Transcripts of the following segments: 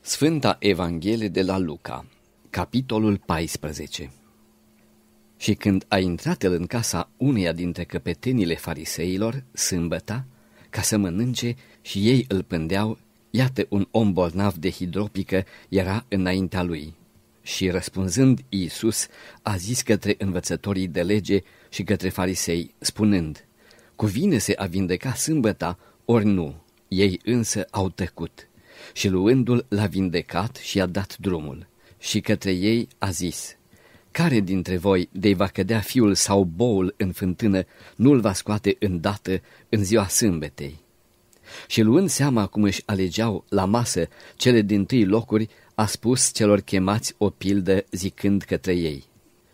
Sfânta Evanghelie de la Luca, capitolul 14. Și când a intrat el în casa uneia dintre căpetenile fariseilor, sâmbăta, ca să mănânce, și ei îl pândeau, iată un om bolnav de hidropică era înaintea lui. Și răspunzând Iisus, a zis către învățătorii de lege și către farisei, spunând: cuvine-se a vindeca sâmbăta, ori nu? Ei însă au tăcut. Și luându-l l-a vindecat și a dat drumul. Și către ei a zis: care dintre voi, de-i va cădea fiul sau boul în fântână, nu-l va scoate îndată în ziua sâmbetei? Și luând seama cum își alegeau la masă cele dintâi locuri, a spus celor chemați o pildă, zicând către ei: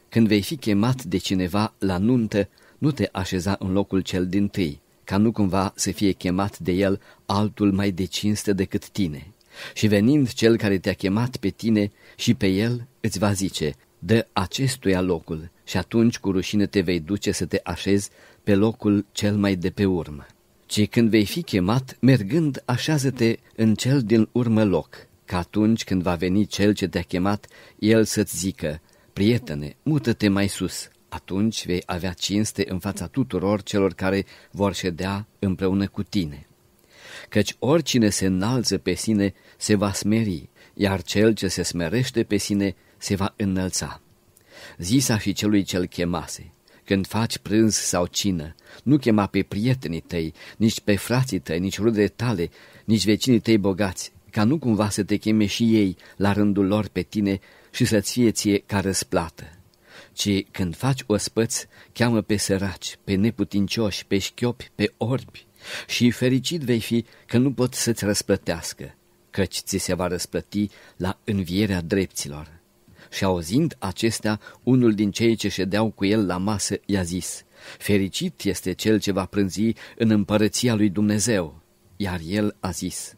când vei fi chemat de cineva la nuntă, nu te așeza în locul cel dintâi, ca nu cumva să fie chemat de el altul mai de cinste decât tine. Și venind cel care te-a chemat pe tine și pe el, îți va zice: dă acestuia locul, și atunci cu rușine te vei duce să te așezi pe locul cel mai de pe urmă. Ci când vei fi chemat, mergând, așează-te în cel din urmă loc, că atunci când va veni cel ce te-a chemat, el să-ți zică: prietene, mută-te mai sus. Atunci vei avea cinste în fața tuturor celor care vor ședea împreună cu tine. Căci oricine se înalță pe sine se va smeri, iar cel ce se smerește pe sine se va înălța. Zisa și celui ce-l chemase: când faci prânz sau cină, nu chema pe prietenii tăi, nici pe frații tăi, nici rudele tale, nici vecinii tăi bogați, ca nu cumva să te cheme și ei la rândul lor pe tine și să-ți fie ție ca răsplată. Ci când faci ospăți, cheamă pe săraci, pe neputincioși, pe șchiopi, pe orbi, și fericit vei fi că nu pot să-ți răsplătească, căci ți se va răsplăti la învierea drepților. Și auzind acestea, unul din cei ce ședeau cu el la masă i-a zis: fericit este cel ce va prânzi în împărăția lui Dumnezeu. Iar el a zis: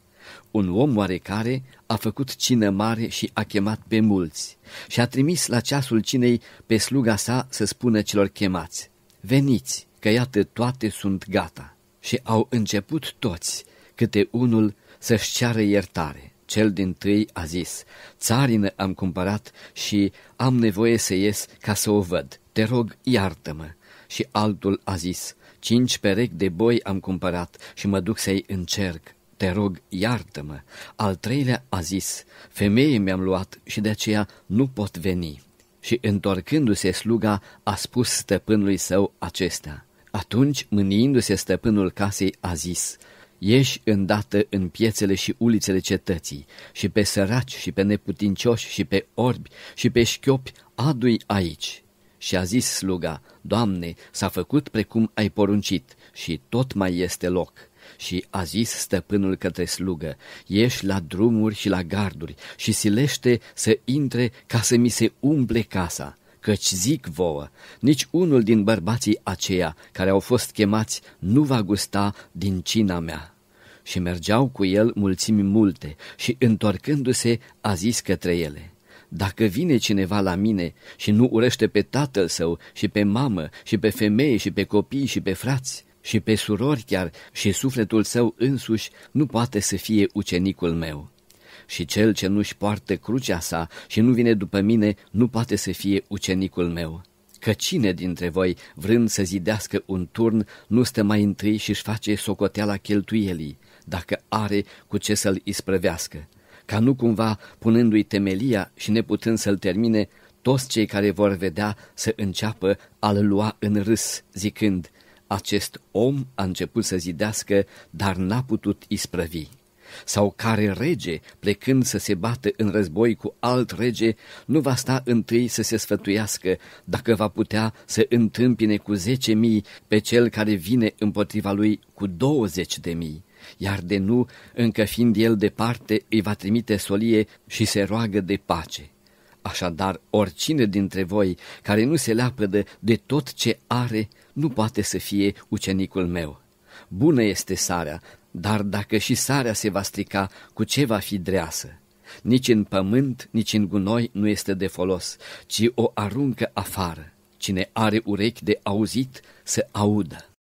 un om oarecare a făcut cină mare și a chemat pe mulți și a trimis la ceasul cinei pe sluga sa să spună celor chemați: veniți, că iată toate sunt gata. Și au început toți, câte unul, să-și ceară iertare. Cel dintâi a zis: țarină am cumpărat și am nevoie să ies ca să o văd, te rog, iartă-mă. Și altul a zis: 5 perechi de boi am cumpărat și mă duc să-i încerc, te rog, iartă-mă. Al treilea a zis: femeie mi-am luat și de aceea nu pot veni. Și întorcându-se sluga a spus stăpânului său acestea. Atunci, mâniindu-se stăpânul casei, a zis: ieși îndată în piețele și ulițele cetății și pe săraci și pe neputincioși și pe orbi și pe șchiopi adu-i aici. Și a zis sluga: Doamne, s-a făcut precum ai poruncit și tot mai este loc. Și a zis stăpânul către slugă: ieși la drumuri și la garduri și silește să intre ca să mi se umple casa. Căci zic vouă, nici unul din bărbații aceia care au fost chemați nu va gusta din cina mea. Și mergeau cu el mulțimi multe și întorcându-se a zis către ele: dacă vine cineva la mine și nu urăște pe tatăl său și pe mamă și pe femeie și pe copii și pe frați și pe surori chiar și sufletul său însuși, nu poate să fie ucenicul meu. Și cel ce nu-și poartă crucea sa și nu vine după mine, nu poate să fie ucenicul meu. Că cine dintre voi, vrând să zidească un turn, nu stă mai întâi și-și face socoteala cheltuielii, dacă are cu ce să-l isprăvească, ca nu cumva, punându-i temelia și neputând să-l termine, toți cei care vor vedea să înceapă a-l lua în râs, zicând: acest om a început să zidească, dar n-a putut isprăvi. Sau care rege, plecând să se bată în război cu alt rege, nu va sta întâi să se sfătuiască dacă va putea să întâmpine cu 10.000 pe cel care vine împotriva lui cu 20.000, iar de nu, încă fiind el departe, îi va trimite solie și se roagă de pace. Așadar, oricine dintre voi care nu se leapădă de tot ce are, nu poate să fie ucenicul meu. Bună este sarea, dar dacă și sarea se va strica, cu ce va fi dreasă? Nici în pământ, nici în gunoi nu este de folos, ci o aruncă afară. Cine are urechi de auzit, să audă.